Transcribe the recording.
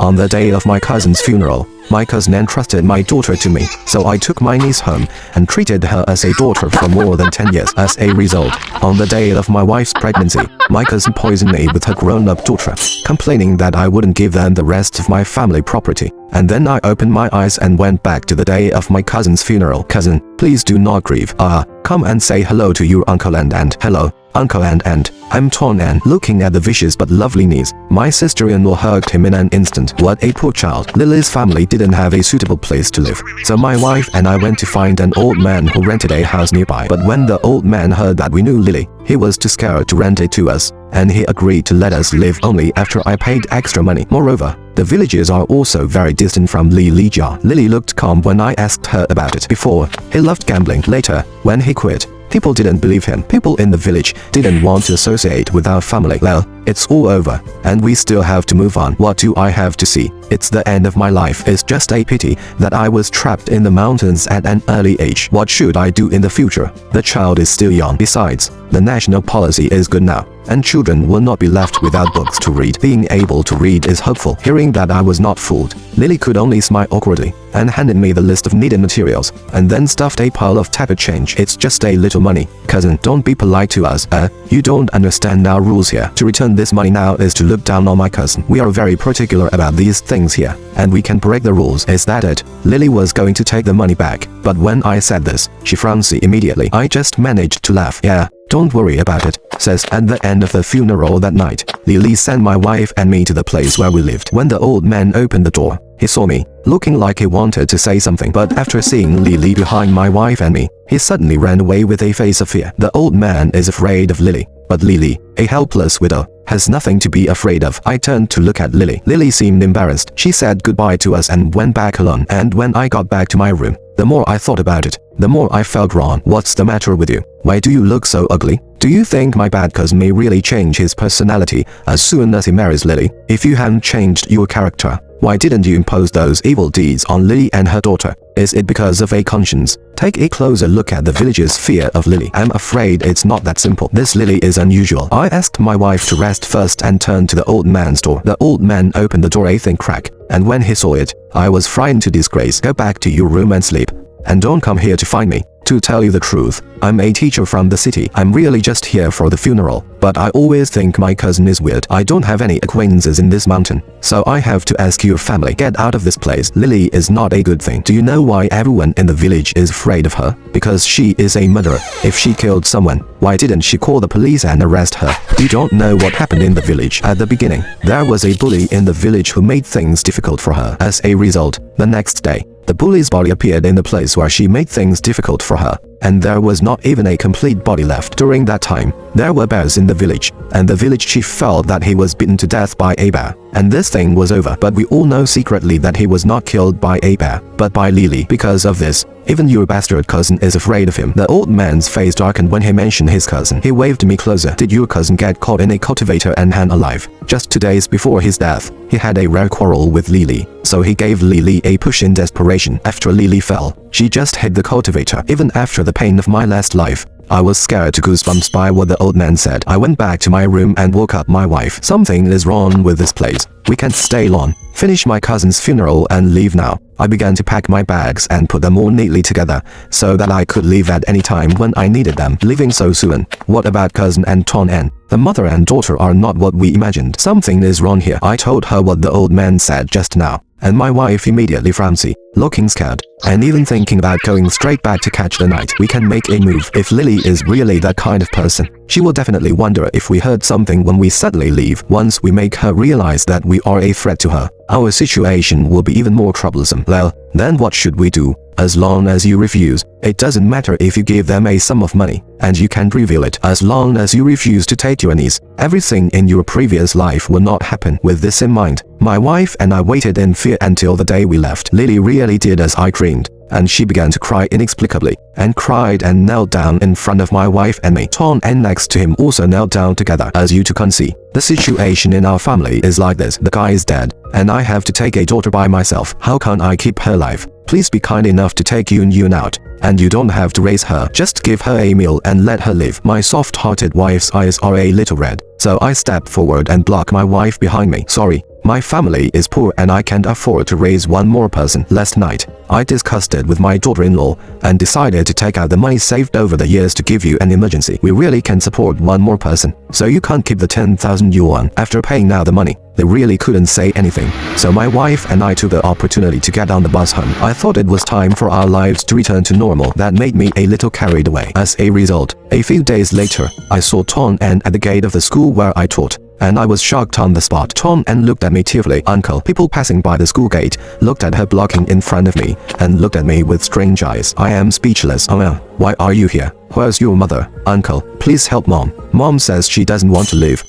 On the day of my cousin's funeral, my cousin entrusted my daughter to me, so I took my niece home and treated her as a daughter for more than 10 years. As a result, on the day of my wife's pregnancy, my cousin poisoned me with her grown-up daughter, complaining that I wouldn't give them the rest of my family property. And then I opened my eyes and went back to the day of my cousin's funeral. Cousin, please do not grieve. Come and say hello to your uncle and aunt. Hello, uncle and aunt. I'm Ton An. Looking at the vicious but lovely niece, my sister-in-law hugged him in an instant. What a poor child. Lily's family didn't have a suitable place to live, so my wife and I went to find an old man who rented a house nearby. But when the old man heard that we knew Lily, he was too scared to rent it to us, and he agreed to let us live only after I paid extra money. Moreover, the villages are also very distant from Lilijia. Lily looked calm when I asked her about it. Before, he loved gambling. Later, when he quit, people didn't believe him. People in the village didn't want to associate with our family. Well, it's all over, and we still have to move on. What do I have to see? It's the end of my life. It's just a pity that I was trapped in the mountains at an early age. What should I do in the future? The child is still young. Besides, the national policy is good now, and children will not be left without books to read. Being able to read is hopeful. Hearing that I was not fooled, Lily could only smile awkwardly and handed me the list of needed materials, and then stuffed a pile of tattered change. It's just a little money. Cousin, don't be polite to us. You don't understand our rules here. To return this money now is to look down on my cousin. We are very particular about these things here, and we can break the rules. Is that it? Lily was going to take the money back, but when I said this, she frowned immediately. I just managed to laugh. Yeah, don't worry about it, says. At the end of the funeral that night, Lily sent my wife and me to the place where we lived. When the old man opened the door, he saw me, looking like he wanted to say something, but after seeing Lily behind my wife and me, he suddenly ran away with a face of fear. The old man is afraid of Lily, but Lily, a helpless widow, has nothing to be afraid of. I turned to look at Lily. Lily seemed embarrassed. She said goodbye to us and went back alone. And when I got back to my room, the more I thought about it, the more I felt wrong. What's the matter with you? Why do you look so ugly? Do you think my bad cousin may really change his personality as soon as he marries Lily? If you hadn't changed your character, why didn't you impose those evil deeds on Lily and her daughter? Is it because of a conscience? Take a closer look at the village's fear of Lily. I'm afraid it's not that simple. This Lily is unusual. I asked my wife to rest first and turned to the old man's door. The old man opened the door a thin crack, and when he saw it, I was frightened to disgrace. Go back to your room and sleep, and don't come here to find me. To tell you the truth, I'm a teacher from the city. I'm really just here for the funeral, but I always think my cousin is weird. I don't have any acquaintances in this mountain, so I have to ask your family. Get out of this place. Lily is not a good thing. Do you know why everyone in the village is afraid of her? Because she is a murderer. If she killed someone, why didn't she call the police and arrest her? You don't know what happened in the village. At the beginning, there was a bully in the village who made things difficult for her. As a result, the next day, the bully's body appeared in the place where she made things difficult for her, and there was not even a complete body left. During that time, there were bears in the village, and the village chief felt that he was beaten to death by a bear, and this thing was over. But we all know secretly that he was not killed by a bear, but by Lily. Because of this, even your bastard cousin is afraid of him. The old man's face darkened when he mentioned his cousin. He waved me closer. Did your cousin get caught in a cultivator and hang alive? Just 2 days before his death, he had a rare quarrel with Lily, so he gave Lily a push in desperation. After Lily fell, she just hit the cultivator. Even after the pain of my last life, I was scared to goosebumps by what the old man said. I went back to my room and woke up my wife. Something is wrong with this place. We can't stay long. Finish my cousin's funeral and leave now. I began to pack my bags and put them all neatly together, so that I could leave at any time when I needed them. Leaving so soon? What about cousin and Ton An? The mother and daughter are not what we imagined. Something is wrong here. I told her what the old man said just now, and my wife immediately frowned, looking scared, and even thinking about going straight back to catch the night. We can make a move. If Lily is really that kind of person, she will definitely wonder if we heard something when we suddenly leave. Once we make her realize that we are a threat to her, our situation will be even more troublesome. Well, then what should we do? As long as you refuse, it doesn't matter if you give them a sum of money, and you can't reveal it. As long as you refuse to take your niece, everything in your previous life will not happen. With this in mind, my wife and I waited in fear until the day we left. Lily really did as I dreamed, and she began to cry inexplicably, and cried and knelt down in front of my wife and me. Ton and next to him also knelt down together. As you two can see, the situation in our family is like this. The guy is dead, and I have to take a daughter by myself. How can I keep her alive? Please be kind enough to take Yun out, and you don't have to raise her. Just give her a meal and let her live. My soft-hearted wife's eyes are a little red, so I stepped forward and blocked my wife behind me. Sorry, My family is poor and I can't afford to raise one more person. Last night, I discussed it with my daughter-in-law and decided to take out the money saved over the years to give you an emergency. We really can support one more person, so you can't keep the 10,000 yuan. After paying out the money, they really couldn't say anything, so my wife and I took the opportunity to get on the bus home. I thought it was time for our lives to return to normal. That made me a little carried away. As a result, a few days later, I saw Ton An at the gate of the school where I taught, and I was shocked on the spot. Ton An looked at me tearfully. Uncle, people passing by the school gate looked at her blocking in front of me and looked at me with strange eyes. I am speechless. Why are you here? Where's your mother? Uncle, please help mom. Mom says she doesn't want to live.